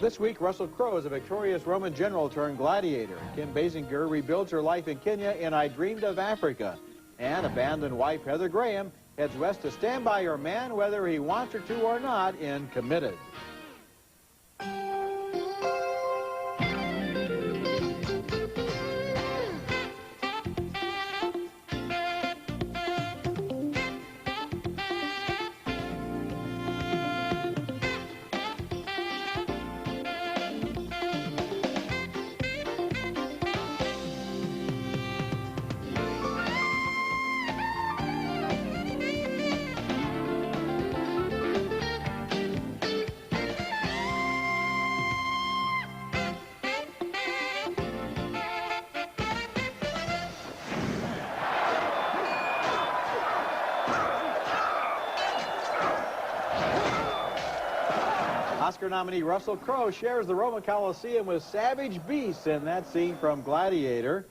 This week, Russell Crowe is a victorious Roman general turned gladiator. Kim Basinger rebuilds her life in Kenya in I Dreamed of Africa. And abandoned wife Heather Graham heads west to stand by her man whether he wants her to or not in Committed. Oscar nominee Russell Crowe shares the Roman Coliseum with savage beasts in that scene from Gladiator.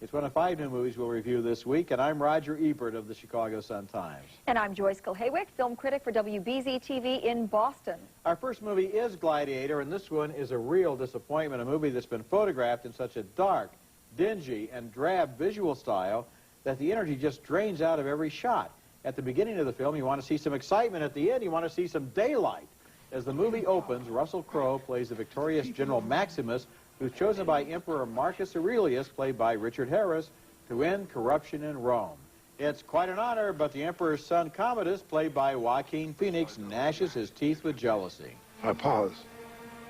It's one of 5 new movies we'll review this week, and I'm Roger Ebert of the Chicago Sun-Times. And I'm Joyce Kulhawik, film critic for WBZ-TV in Boston. Our first movie is Gladiator, and this one is a real disappointment, a movie that's been photographed in such a dark, dingy, and drab visual style that the energy just drains out of every shot. At the beginning of the film, you want to see some excitement. At the end, you want to see some daylight. As the movie opens, Russell Crowe plays the victorious General Maximus, who's chosen by Emperor Marcus Aurelius, played by Richard Harris, to end corruption in Rome. It's quite an honor, but the Emperor's son Commodus, played by Joaquin Phoenix, gnashes his teeth with jealousy. Our powers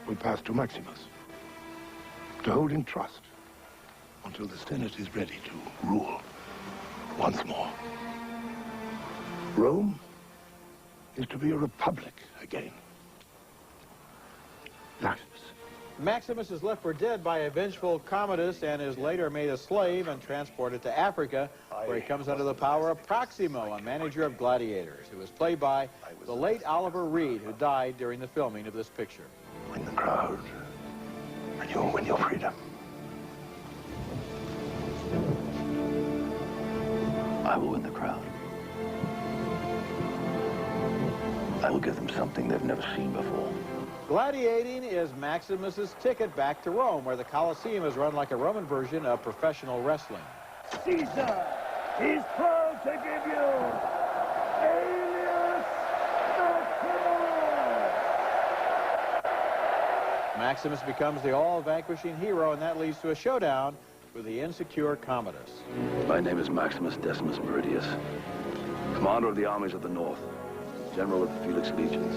will pass to Maximus, to hold in trust until the Senate is ready to rule once more. Rome is to be a republic again. Maximus is left for dead by a vengeful Commodus and is later made a slave and transported to Africa, where he comes under the power of Proximo, a manager of gladiators, who was played by the late Oliver Reed, who died during the filming of this picture. Win the crowd, and you'll win your freedom. I will win the crowd. I will give them something they've never seen before. Gladiating is Maximus's ticket back to Rome, where the Colosseum is run like a Roman version of professional wrestling. Caesar is proud to give you Alias Maximus. Maximus becomes the all-vanquishing hero, and that leads to a showdown with the insecure Commodus. My name is Maximus Decimus Meridius, commander of the armies of the North, general of the Felix legions,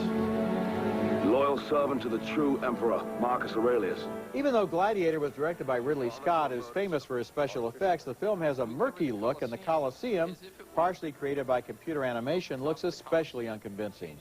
loyal servant to the true emperor, Marcus Aurelius. Even though Gladiator was directed by Ridley Scott, who's famous for his special effects, the film has a murky look, and the Colosseum, partially created by computer animation, looks especially unconvincing.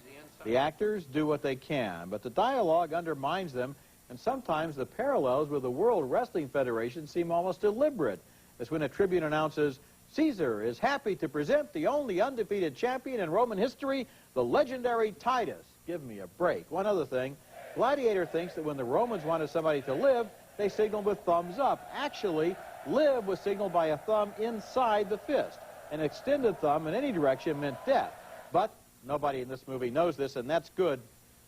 The actors do what they can, but the dialogue undermines them, and sometimes the parallels with the World Wrestling Federation seem almost deliberate, as when a tribune announces, "Caesar is happy to present the only undefeated champion in Roman history, the legendary Titus." Give me a break. One other thing, Gladiator thinks that when the Romans wanted somebody to live, they signaled with thumbs up. Actually, live was signaled by a thumb inside the fist. An extended thumb in any direction meant death. But nobody in this movie knows this, and that's good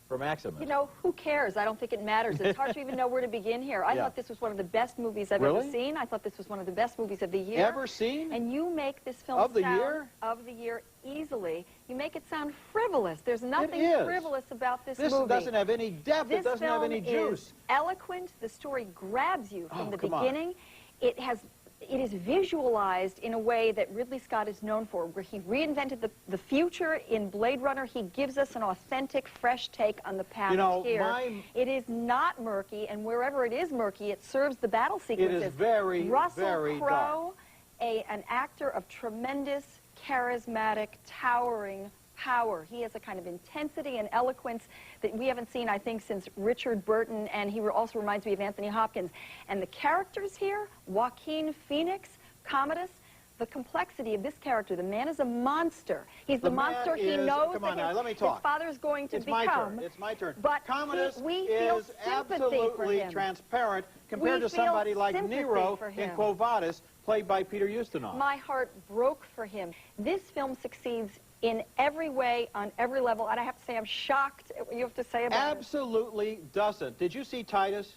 for Maximus. You know, who cares? I don't think it matters. It's hard to even know where to begin here. I thought this was one of the best movies I've ever seen. I thought this was one of the best movies of the year. Ever seen? And you make this film of the year easily. You make it sound frivolous. There's nothing frivolous about this movie. This doesn't have any depth. This it doesn't have any juice. Is eloquent. The story grabs you from the beginning. It is visualized in a way that Ridley Scott is known for, where he reinvented the future in Blade Runner. He gives us an authentic, fresh take on the past here. It is not murky, and wherever it is murky, it serves the battle sequences. It is very, Russell Crowe, an actor of tremendous, charismatic, towering power. He has a kind of intensity and eloquence that we haven't seen, I think, since Richard Burton, and he also reminds me of Anthony Hopkins. And the characters here, Joaquin Phoenix, Commodus, the complexity of this character. The man is a monster. He's the monster he knows that his father is going to become. It's my turn. But Commodus we feel is sympathy for him. absolutely transparent compared to somebody like Nero in Quo Vadis, played by Peter Ustinov. My heart broke for him. This film succeeds in every way, on every level. And I have to say, I'm shocked at what you have to say about it. Absolutely doesn't. Did you see Titus?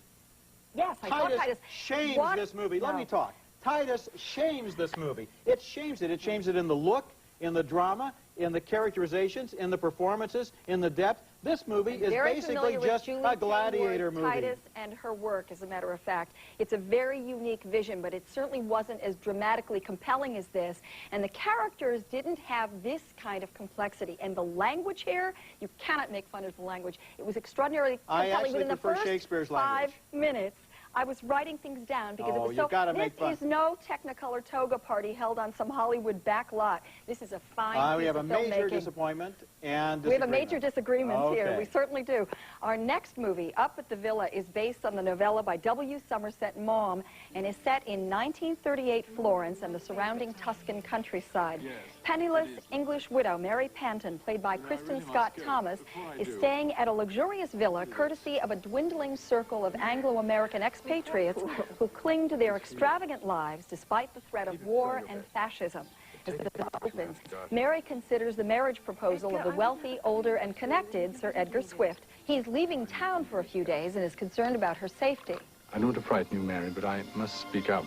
Yes, I saw Titus. Shames What? this movie. No. Let me talk. Titus shames this movie. It shames it. It shames it in the look, in the drama, in the characterizations, in the performances, in the depth. This movie is basically just a Gladiator movie. Titus and her work, as a matter of fact. It's a very unique vision, but it certainly wasn't as dramatically compelling as this. And the characters didn't have this kind of complexity. And the language here, you cannot make fun of the language. It was extraordinarily compelling. I actually prefer Shakespeare's language. 5 minutes. I was writing things down because it was you've got to make fun. This is no Technicolor toga party held on some Hollywood back lot. This is a fine piece of filmmaking. We have a major disappointment and We have a major disagreement here. We certainly do. Our next movie, Up at the Villa, is based on the novella by W. Somerset Maugham and is set in 1938 Florence and the surrounding Tuscan countryside. Penniless English widow Mary Panton, played by Kristen Scott Thomas, is staying at a luxurious villa courtesy of a dwindling circle of Anglo-American expatriates who cling to their extravagant lives despite the threat of war and fascism. As the film opens, Mary considers the marriage proposal of the wealthy, older, and connected Sir Edgar Swift. He's leaving town for a few days and is concerned about her safety. I don't want to frighten you, Mary, but I must speak up.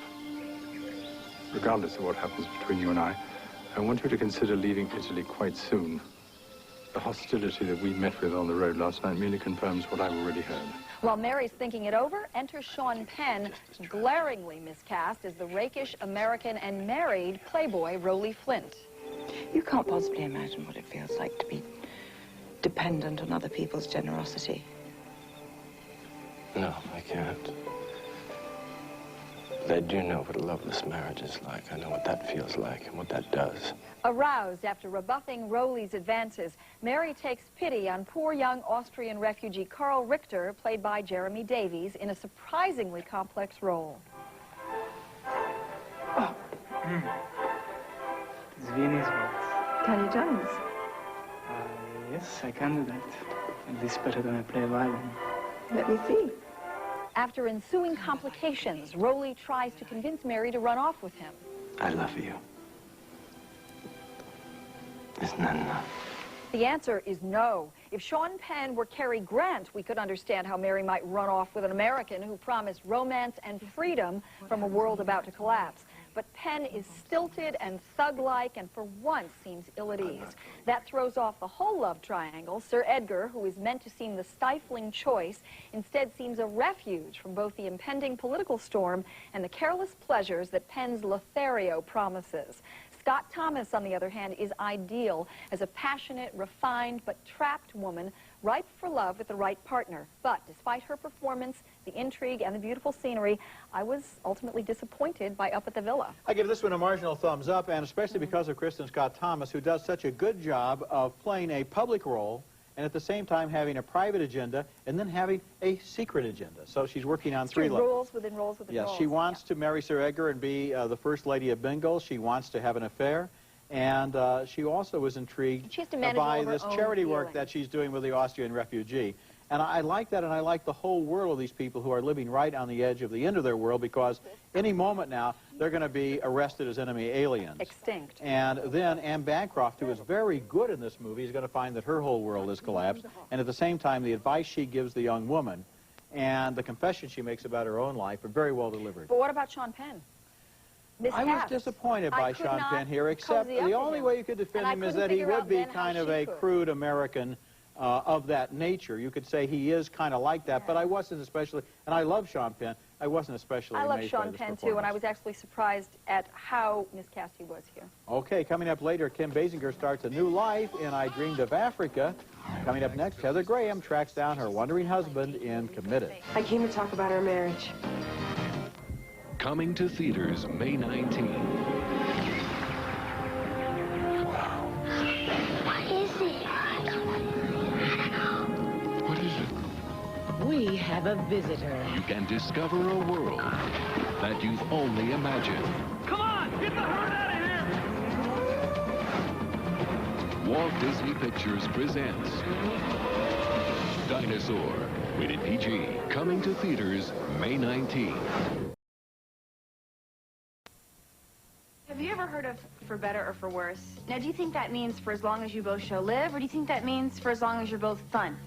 Regardless of what happens between you and I want you to consider leaving Italy quite soon. The hostility that we met with on the road last night merely confirms what I've already heard. While Mary's thinking it over, enters Sean Penn, glaringly miscast as the rakish American and married playboy Rollie Flint. You can't possibly imagine what it feels like to be dependent on other people's generosity. No, I can't. But I do know what a loveless marriage is like. I know what that feels like and what that does. Aroused after rebuffing Rollie's advances, Mary takes pity on poor young Austrian refugee Carl Richter, played by Jeremy Davies, in a surprisingly complex role. Oh. It's Viennese waltz. Can you dance? Yes, I can do that. At least better than I play violin. Let me see. After ensuing complications, Rollie tries to convince Mary to run off with him. I love you. Isn't that enough? The answer is no. If Sean Penn were Cary Grant, we could understand how Mary might run off with an American who promised romance and freedom from a world about to collapse. But Penn is stilted and thug-like and for once seems ill at ease. That throws off the whole love triangle. Sir Edgar, who is meant to seem the stifling choice, instead seems a refuge from both the impending political storm and the careless pleasures that Penn's Lothario promises. Scott Thomas, on the other hand, is ideal as a passionate, refined, but trapped woman, ripe for love with the right partner. But despite her performance, the intrigue, and the beautiful scenery, I was ultimately disappointed by Up at the Villa. I give this one a marginal thumbs up, and especially because of Kristen Scott Thomas, who does such a good job of playing a public role and at the same time having a private agenda and then having a secret agenda. So she's working on three levels. Roles within roles within roles. Yes, she wants to marry Sir Edgar and be the First Lady of Bengal. She wants to have an affair. And she also was intrigued by this charity work that she's doing with the Austrian refugee. And I like that, and I like the whole world of these people who are living right on the edge of the end of their world, because any moment now, they're going to be arrested as enemy aliens. Extinct. And then Anne Bancroft, who is very good in this movie, is going to find that her whole world has collapsed. And at the same time, the advice she gives the young woman and the confession she makes about her own life are very well delivered. But what about Sean Penn? I was disappointed by Sean Penn here, except the only way you could defend him is that he would be kind of a crude American of that nature. You could say he is kind of like that, but I wasn't especially, and I love Sean Penn, I wasn't especially amazed by this performance. I love Sean Penn, too, and I was actually surprised at how miscast he was here. Okay, coming up later, Kim Basinger starts a new life in I Dreamed of Africa. Coming up next, Heather Graham tracks down her wandering husband in Committed. I came to talk about our marriage. Coming to theaters May 19. What is it? What is it? We have a visitor. You can discover a world that you've only imagined. Come on, get the herd out of here! Walt Disney Pictures presents Dinosaur, rated PG, coming to theaters May 19. Have you ever heard of for better or for worse. Now, do you think that means for as long as you both shall live, or do you think that means for as long as you're both fun?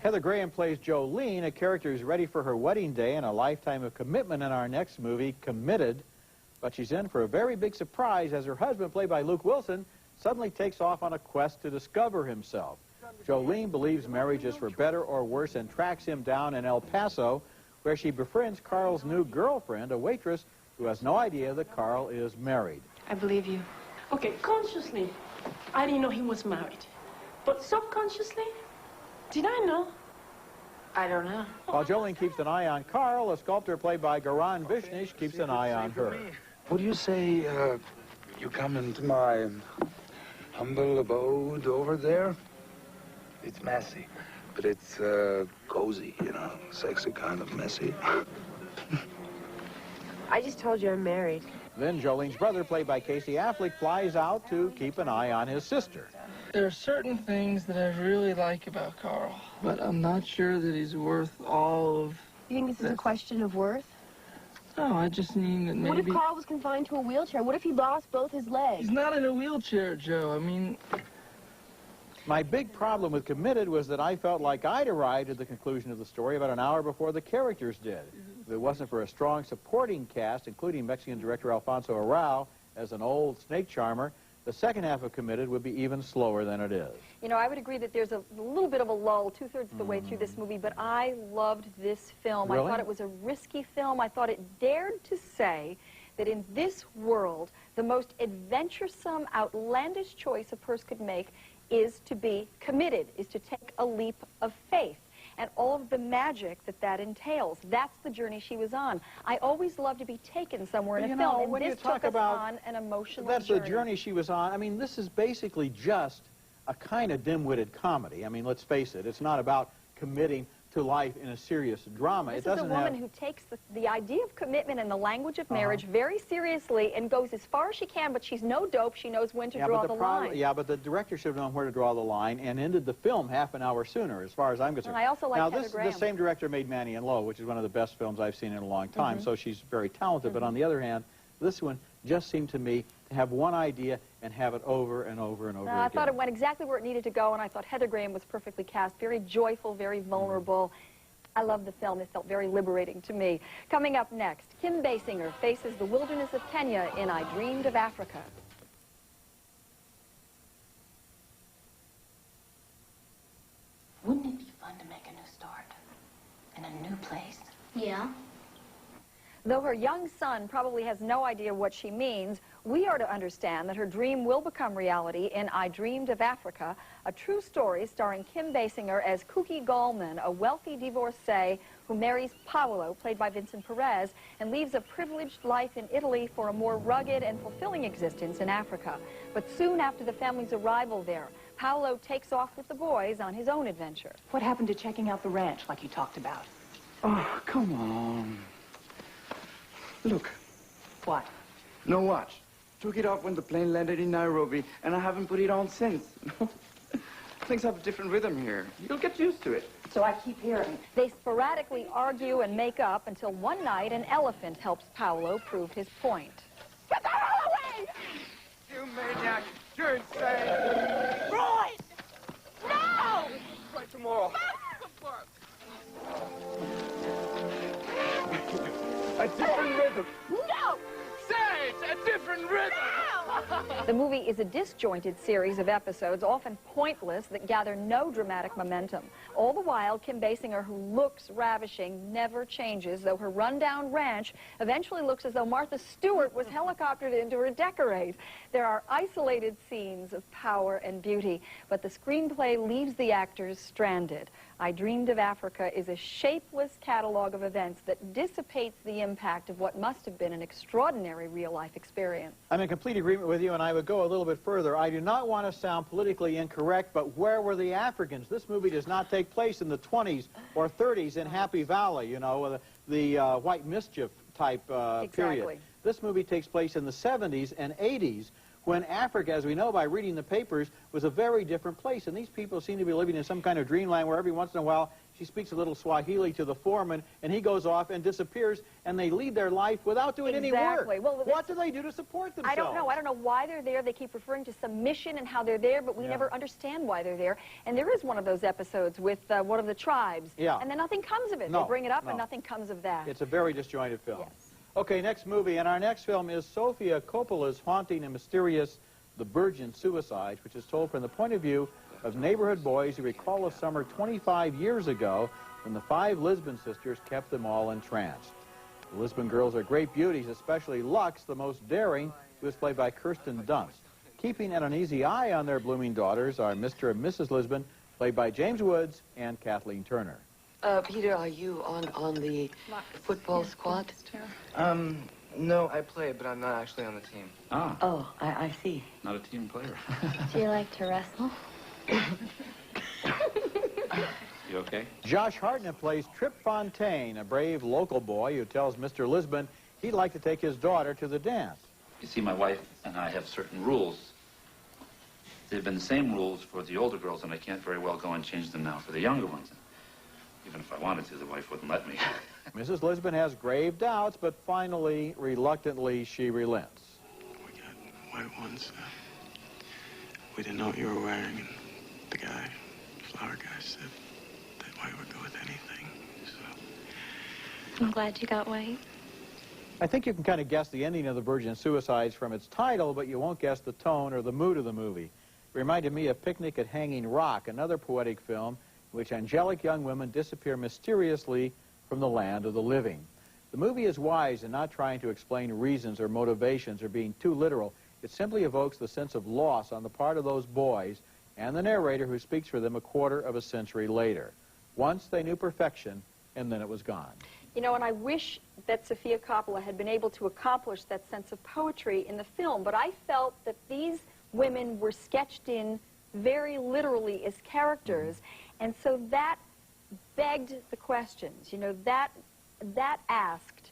Heather Graham plays Jolene, a character who's ready for her wedding day and a lifetime of commitment in our next movie, Committed. But she's in for a very big surprise as her husband, played by Luke Wilson, suddenly takes off on a quest to discover himself. Jolene believes marriage is for better or worse and tracks him down in El Paso, where she befriends Carl's new girlfriend, a waitress who has no idea that Carl is married. I believe you. Okay, consciously, I didn't know he was married. But subconsciously, did I know? I don't know. While Jolene keeps an eye on Carl, a sculptor played by Garan Vishnish keeps an eye on her. Would you say you come into my humble abode over there? It's messy, but it's cozy, you know, sexy kind of messy. I just told you I'm married. Then Jolene's brother, played by Casey Affleck, flies out to keep an eye on his sister. There are certain things that I really like about Carl, but I'm not sure that he's worth all of... You think this is a question of worth? No, I just mean that maybe... What if Carl was confined to a wheelchair? What if he lost both his legs? He's not in a wheelchair, Joe. I mean... My big problem with Committed was that I felt like I'd arrived at the conclusion of the story about an hour before the characters did. If it wasn't for a strong supporting cast, including Mexican director Alfonso Arau as an old snake charmer, the second half of Committed would be even slower than it is. You know, I would agree that there's a little bit of a lull two-thirds of the way through this movie, but I loved this film. Really? I thought it was a risky film. I thought it dared to say that in this world, the most adventuresome, outlandish choice a person could make is to be committed, is to take a leap of faith. And all of the magic that that entails. That's the journey she was on. I always love to be taken somewhere in a film, and when this you talk took us about on an emotional that's journey. the journey she was on. I mean, this is basically just a kind of dim-witted comedy. I mean, let's face it. It's not about committing to life in a serious drama. This is a woman who takes the idea of commitment and the language of marriage very seriously and goes as far as she can, but she's no dope. She knows when to draw the line. Yeah, but the director should have known where to draw the line and ended the film half an hour sooner, as far as I'm concerned. And I also like Heather Graham. The same director made Manny and Lowe, which is one of the best films I've seen in a long time, so she's very talented. But on the other hand, this one just seemed to me to have one idea and have it over and over and over again. I thought it went exactly where it needed to go, and I thought Heather Graham was perfectly cast, very joyful, very vulnerable. I love the film. It felt very liberating to me. Coming up next, Kim Basinger faces the wilderness of Kenya in I Dreamed of Africa. Wouldn't it be fun to make a new start in a new place? Yeah. Though her young son probably has no idea what she means, we are to understand that her dream will become reality in I Dreamed of Africa, a true story starring Kim Basinger as Kuki Gallman, a wealthy divorcee who marries Paolo, played by Vincent Perez, and leaves a privileged life in Italy for a more rugged and fulfilling existence in Africa. But soon after the family's arrival there, Paolo takes off with the boys on his own adventure. What happened to checking out the ranch like you talked about? Oh, come on. Look. What? No watch. Took it off when the plane landed in Nairobi, and I haven't put it on since. Things have a different rhythm here. You'll get used to it. So I keep hearing. They sporadically argue and make up until one night an elephant helps Paolo prove his point. Get the hell away! You maniac! You're insane! Roy! No! Try tomorrow. A different rhythm. No! Say it's a different rhythm! The movie is a disjointed series of episodes, often pointless, that gather no dramatic momentum. All the while, Kim Basinger, who looks ravishing, never changes, though her rundown ranch eventually looks as though Martha Stewart was helicoptered in to redecorate. There are isolated scenes of power and beauty, but the screenplay leaves the actors stranded. I Dreamed of Africa is a shapeless catalog of events that dissipates the impact of what must have been an extraordinary real-life experience. I'm in complete agreement with you, and I would go a little bit further. I do not want to sound politically incorrect, but where were the Africans? This movie does not take place in the 20s or 30s in Happy Valley, you know, the white mischief type period. This movie takes place in the 70s and 80s, when Africa, as we know by reading the papers, was a very different place. And these people seem to be living in some kind of dreamland where every once in a while she speaks a little Swahili to the foreman, and he goes off and disappears, and they lead their life without doing any work. Well, what do they do to support themselves? I don't know. I don't know why they're there. They keep referring to some mission and how they're there, but we never understand why they're there. And there is one of those episodes with one of the tribes, and then nothing comes of it. They bring it up, and nothing comes of that. It's a very disjointed film. Yes. Okay, next movie, and our next film is Sofia Coppola's haunting and mysterious The Virgin Suicides, which is told from the point of view of neighborhood boys who recall a summer 25 years ago when the 5 Lisbon sisters kept them all entranced. The Lisbon girls are great beauties, especially Lux, the most daring, who is played by Kirsten Dunst. Keeping an uneasy eye on their blooming daughters are Mr. and Mrs. Lisbon, played by James Woods and Kathleen Turner. Peter, are you on the football squad? No, I play, but I'm not actually on the team. Ah. Oh, I see. Not a team player. Do you like to wrestle? You okay? Josh Hartnett plays Trip Fontaine, a brave local boy who tells Mr. Lisbon he'd like to take his daughter to the dance. You see, my wife and I have certain rules. They've been the same rules for the older girls, and I can't very well go and change them now for the younger ones. Even if I wanted to, the wife wouldn't let me. Mrs. Lisbon has grave doubts, but finally, reluctantly, she relents. We got white ones. We didn't know what you were wearing, and the guy, flower guy, said that white would go with anything, so... I'm glad you got white. I think you can kind of guess the ending of The Virgin Suicides from its title, but you won't guess the tone or the mood of the movie. It reminded me of Picnic at Hanging Rock, another poetic film in which angelic young women disappear mysteriously from the land of the living. The movie is wise in not trying to explain reasons or motivations or being too literal. It simply evokes the sense of loss on the part of those boys and the narrator who speaks for them a quarter of a century later. Once they knew perfection, and then it was gone. You know, and I wish that Sofia Coppola had been able to accomplish that sense of poetry in the film, but I felt that these women were sketched in very literally as characters, and so that begged the questions. You know, that asked,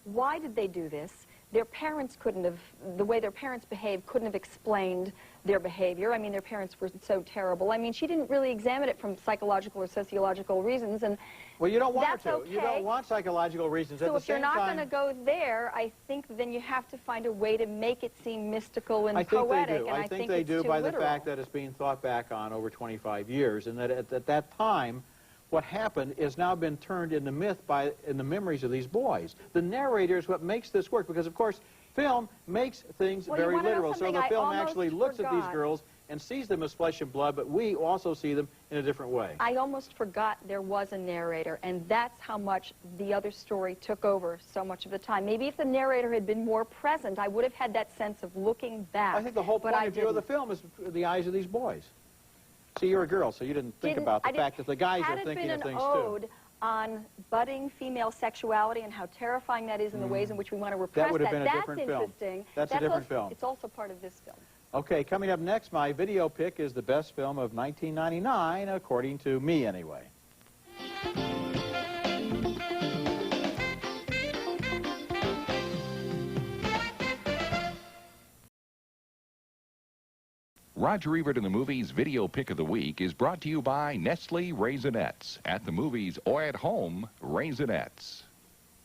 why did they do this? Their parents couldn't have, the way their parents behaved couldn't have explained their behavior. I mean, their parents were so terrible. I mean, she didn't really examine it from psychological or sociological reasons, and well, you don't want that's her to. Okay. You don't want psychological reasons. So at the if you're same not time, going to go there, I think then you have to find a way to make it seem mystical and I think poetic. they do. And I think they do by the fact that it's being thought back on over 25 years, and that at that time, what happened has now been turned into myth in the memories of these boys. The narrator is what makes this work, because of course, film makes things very literal. So the film actually looks at these girls and sees them as flesh and blood, but we also see them in a different way. I almost forgot there was a narrator, and that's how much the other story took over so much of the time. Maybe if the narrator had been more present, I would have had that sense of looking back. I think the whole point of view of the film is the eyes of these boys. See, you're a girl, so you didn't think about the fact that the guys are thinking of things too. Had it been an ode on budding female sexuality and how terrifying that is in the ways in which we want to repress that would have been a different film. Interesting. That's a different film. It's also part of this film. Okay, coming up next, my video pick is the best film of 1999, according to me anyway. Roger Ebert in the Movies Video Pick of the Week is brought to you by Nestle Raisinets. At the movies or at home, Raisinets.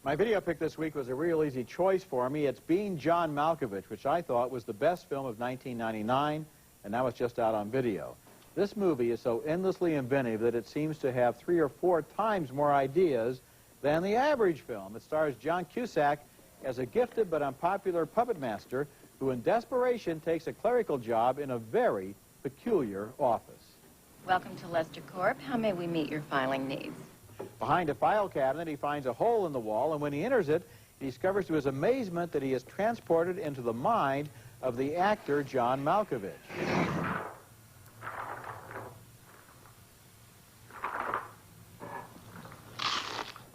My video pick this week was a real easy choice for me. It's Being John Malkovich, which I thought was the best film of 1999, and now it's just out on video. This movie is so endlessly inventive that it seems to have 3 or 4 times more ideas than the average film. It stars John Cusack as a gifted but unpopular puppet master who in desperation takes a clerical job in a very peculiar office. Welcome to Lester Corp. How may we meet your filing needs? Behind a file cabinet, he finds a hole in the wall, and when he enters it, he discovers to his amazement that he is transported into the mind of the actor John Malkovich.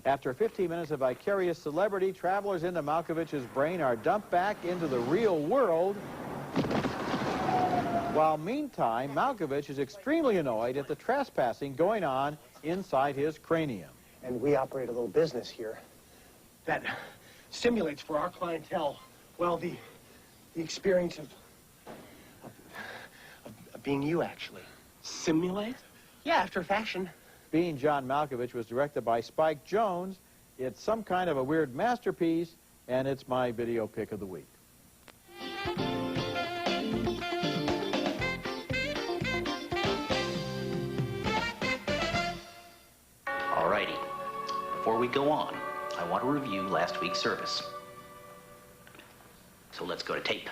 After 15 minutes of vicarious celebrity, travelers into Malkovich's brain are dumped back into the real world. While meantime, Malkovich is extremely annoyed at the trespassing going on inside his cranium. And we operate a little business here that simulates for our clientele, well, the experience of being you, actually. Simulate? Yeah, after fashion. Being John Malkovich was directed by Spike Jones. It's some kind of a weird masterpiece, and it's my video pick of the week. Alrighty. Before we go on, I want to review last week's service. So let's go to tape.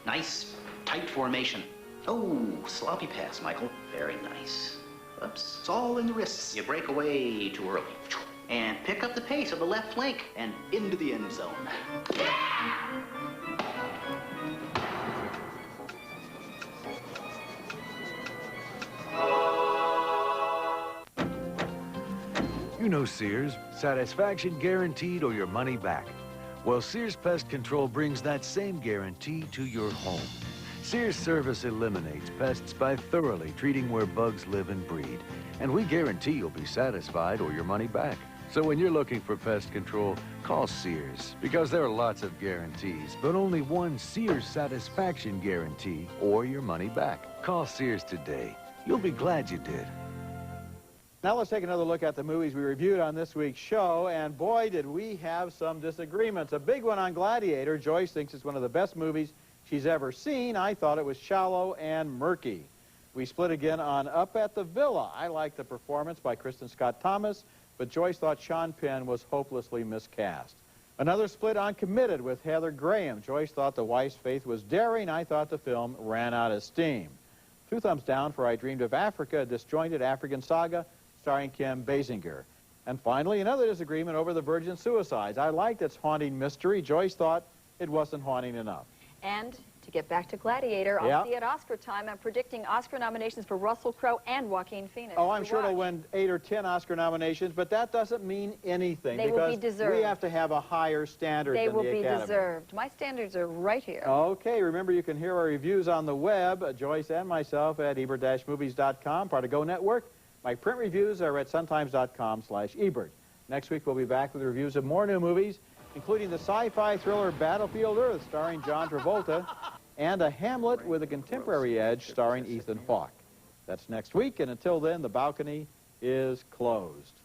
Nice, tight formation. Oh, sloppy pass, Michael. Very nice. Oops, it's all in the wrists. You break away too early. And pick up the pace of the left flank and into the end zone. You know Sears, satisfaction guaranteed or your money back. Well, Sears Pest Control brings that same guarantee to your home. Sears Service eliminates pests by thoroughly treating where bugs live and breed. And we guarantee you'll be satisfied or your money back. So when you're looking for pest control, call Sears, because there are lots of guarantees, but only one Sears satisfaction guarantee or your money back. Call Sears today. You'll be glad you did. Now let's take another look at the movies we reviewed on this week's show, and boy, did we have some disagreements. A big one on Gladiator. Joyce thinks it's one of the best movies she's ever seen. I thought it was shallow and murky. We split again on Up at the Villa. I liked the performance by Kristen Scott Thomas, but Joyce thought Sean Penn was hopelessly miscast. Another split on Committed with Heather Graham. Joyce thought the wife's faith was daring. I thought the film ran out of steam. 2 thumbs down for I Dreamed of Africa, a disjointed African saga starring Kim Basinger. And finally, another disagreement over The Virgin Suicides. I liked its haunting mystery. Joyce thought it wasn't haunting enough. And to get back to Gladiator, I'll see at Oscar time. I'm predicting Oscar nominations for Russell Crowe and Joaquin Phoenix. Oh, I'm sure it'll win 8 or 10 Oscar nominations, but that doesn't mean anything. They will be deserved. We have to have a higher standard than the Academy. They will be deserved. My standards are right here. Okay, remember you can hear our reviews on the web, Joyce and myself at Ebert-movies.com, part of Go Network. My print reviews are at suntimes.com/Ebert. Next week we'll be back with reviews of more new movies, including the sci-fi thriller Battlefield Earth starring John Travolta, and a Hamlet with a contemporary edge starring Ethan Hawke. That's next week, and until then, the balcony is closed.